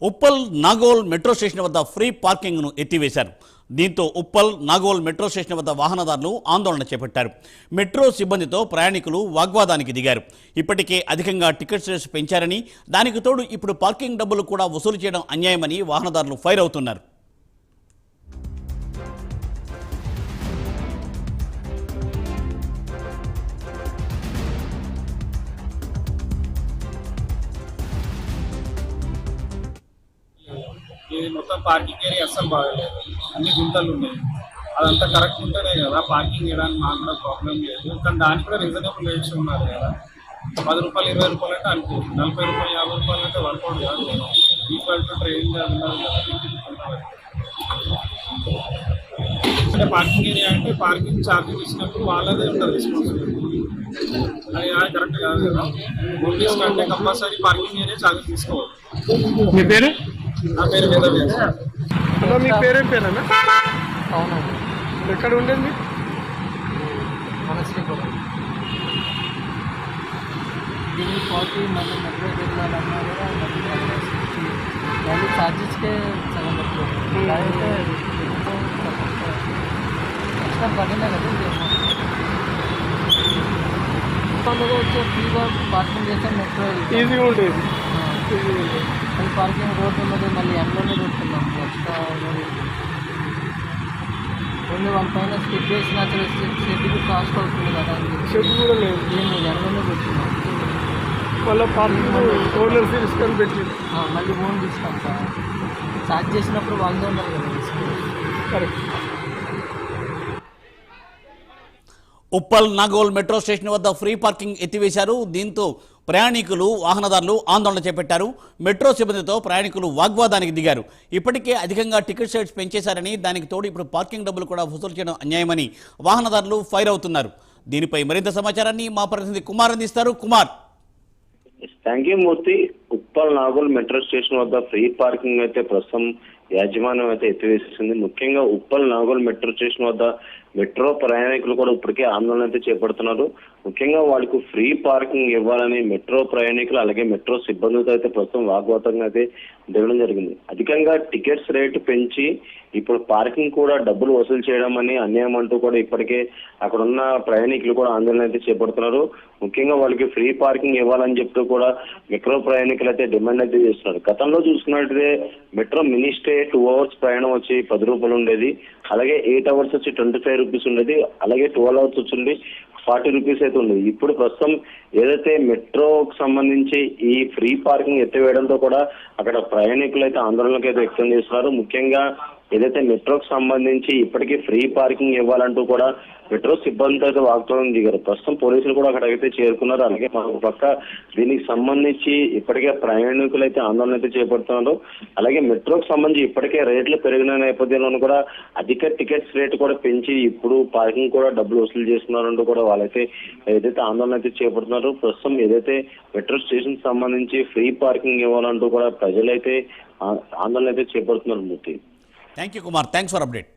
Uppal Nagole metro station వద్ద free పార్కింగ్ను ఎత్తివేశారు. దీంతో Uppal Nagole metro station వద్ద వాహనదారులు ఆందోళన చేపట్టారు. మెట్రో సిబ్బందితో ప్రయాణికులు వాగ్వాదానికి దిగారు. ఇప్పటికే అధికంగా టికెట్స్ రేట్స్ పెంచారని, దానికి తోడు ఇప్పుడు పార్కింగ్ డబ్బులు కూడా వసూలు చేయడం అన్యాయమని వాహనదారులు ఫైర్ అవుతున్నారు. ఇది మొత్తం పార్కింగ్ ఏరియా అస్సలు బాగలేదు, అన్ని గుంతలు ఉన్నాయి. అదంతా కరెక్ట్ ఉంటేనే కదా పార్కింగ్ చేయడానికి మాకు కూడా ప్రాబ్లం లేదు. కానీ దానికి కూడా రీజనబుల్ రేట్స్ ఉన్నారు కదా. 10 రూపాయలు 20 రూపాయలు అంటే అనుకోవచ్చు, 40 రూపాయలు 50 రూపాయలు అంటే వర్కౌట్ కాదు కదా. ఈక్వల్ టు ట్రైన్ ఉన్నారు కదా. అంటే పార్కింగ్ ఏరియా అంటే పార్కింగ్ ఛార్జెస్ ఇచ్చినప్పుడు వాళ్ళదే ఉంటుంది రెస్పాన్సిబిలిటీ. అది కరెక్ట్ కాదు కదా. పోలీస్ కంటే కంపల్సరీ పార్కింగ్ ఏరియా ఛార్జెస్ తీసుకోవాలి. మీ పేరు? నా పేరు వేదవ్యాస. అలా మీ పేరేం పేరన్నా? అవునండి. ఎక్కడ ఉండేది? మనశ్రీపురం. దీన్ని పోటీ మళ్ళీ మెట్రో వెళ్ళాలన్నా కూడా మళ్ళీ ఛార్జెస్కే సగం పడుతుంది. అయితే కష్టం పడినా కదా. వచ్చే ఫ్రీగా పార్కింగ్ చేస్తే మెట్రో ఈజీగా ఉండేది. మళ్ళీ పార్కింగ్ రోడ్డు ఉన్నది, మళ్ళీ ఎండలోనే పెడుతున్నాం. ఎక్స్ట్రా ఓన్లీ వాళ్ళ పైన స్కిప్ వేసిన షెడ్ కూడా కాస్ట్ అవుతుంది కదా. షెడ్ కూడా లేదు, నేను ఎండలోనే పెడుతున్నాం. మళ్ళీ పార్కింగ్ ఓనర్ తీసుకొని పెట్టి మళ్ళీ ఓన్ తీసుకుంటా. ఛార్జ్ చేసినప్పుడు వాళ్ళే ఉన్నారు కదా తీసుకుని. Correct. Uppal Nagole metro station వద్ద ఫ్రీ పార్కింగ్ ఎత్తివేశారు. దీంతో ప్రయాణికులు వాహనదారులు ఆందోళన చేపట్టారు. మెట్రో సిబ్బందితో ప్రయాణికులు వాగ్వాదానికి దిగారు. ఇప్పటికే అధికంగా టికెట్ రేట్స్ పెంచేశారని, దానికి తోడు ఇప్పుడు పార్కింగ్ డబ్బులు కూడా వసూలు చేయడం అన్యాయమని వాహనదారులు ఫైర్ అవుతున్నారు. దీనిపై మరింత సమాచారాన్ని మా ప్రతినిధి కుమార్ అందిస్తారు. Kumar. Thank you Murthy. Uppal Nagole metro station వద్ద ఫ్రీ పార్కింగ్ అయితే ప్రస్తుతం యాజమాన్యం అయితే ఎత్తివేసేసింది. ముఖ్యంగా ఉప్పల్ నాగోల్ మెట్రో స్టేషన్ వద్ద మెట్రో ప్రయాణికులు కూడా ఇప్పటికే ఆందోళన అయితే చేపడుతున్నారు. ముఖ్యంగా వాళ్ళకు ఫ్రీ పార్కింగ్ ఇవ్వాలని మెట్రో ప్రయాణికులు అలాగే మెట్రో సిబ్బందితో అయితే ప్రస్తుతం వాగ్వాదంగా అయితే దిగడం జరిగింది. అధికంగా టికెట్స్ రేటు పెంచి ఇప్పుడు పార్కింగ్ కూడా డబ్బులు వసూలు చేయడం అని అన్యాయం అంటూ కూడా ఇప్పటికే అక్కడ ఉన్న ప్రయాణికులు కూడా ఆందోళన అయితే చేపడుతున్నారు. ముఖ్యంగా వాళ్ళకి ఫ్రీ పార్కింగ్ ఇవ్వాలని చెప్తూ కూడా మెట్రో ప్రయాణికులు అయితే డిమాండ్ అయితే చేస్తున్నారు. గతంలో చూసుకున్నట్లయితే మెట్రో మినీ స్టే 2 అవర్స్ ప్రయాణం వచ్చి 10 రూపాయలు ఉండేది, అలాగే 8 అవర్స్ వచ్చి 25 రూపీస్ ఉండేది, అలాగే 12 అవర్స్ వచ్చి 40 రూపీస్ అయితే ఉండేది. ఇప్పుడు ప్రస్తుతం ఏదైతే మెట్రోకి సంబంధించి ఈ ఫ్రీ పార్కింగ్ ఎత్తివేయడంతో కూడా అక్కడ ప్రయాణికులు అయితే ఆందోళనకు అయితే వ్యక్తం చేస్తున్నారు. ముఖ్యంగా ఏదైతే మెట్రోకి సంబంధించి ఇప్పటికీ ఫ్రీ పార్కింగ్ ఇవ్వాలంటూ కూడా మెట్రో సిబ్బందితో అయితే వాగ్వాదం దిగారు. ప్రస్తుతం పోలీసులు కూడా అక్కడికైతే చేరుకున్నారు. అలాగే మరొక పక్క దీనికి సంబంధించి ఇప్పటికే ప్రయాణికులు అయితే ఆందోళన అయితే చేపడుతున్నారు. అలాగే మెట్రోకి సంబంధించి ఇప్పటికే రేట్లు పెరిగిన నేపథ్యంలోనూ కూడా అధిక టికెట్స్ రేటు కూడా పెంచి ఇప్పుడు పార్కింగ్ కూడా డబ్బులు వసూలు చేస్తున్నారంటూ కూడా వాళ్ళైతే ఏదైతే ఆందోళన అయితే చేపడుతున్నారు. ప్రస్తుతం ఏదైతే మెట్రో స్టేషన్ సంబంధించి ఫ్రీ పార్కింగ్ ఇవ్వాలంటూ కూడా ప్రజలైతే ఆందోళన అయితే చేపడుతున్నారు. Murthy. Thank you Kumar. Thanks for update.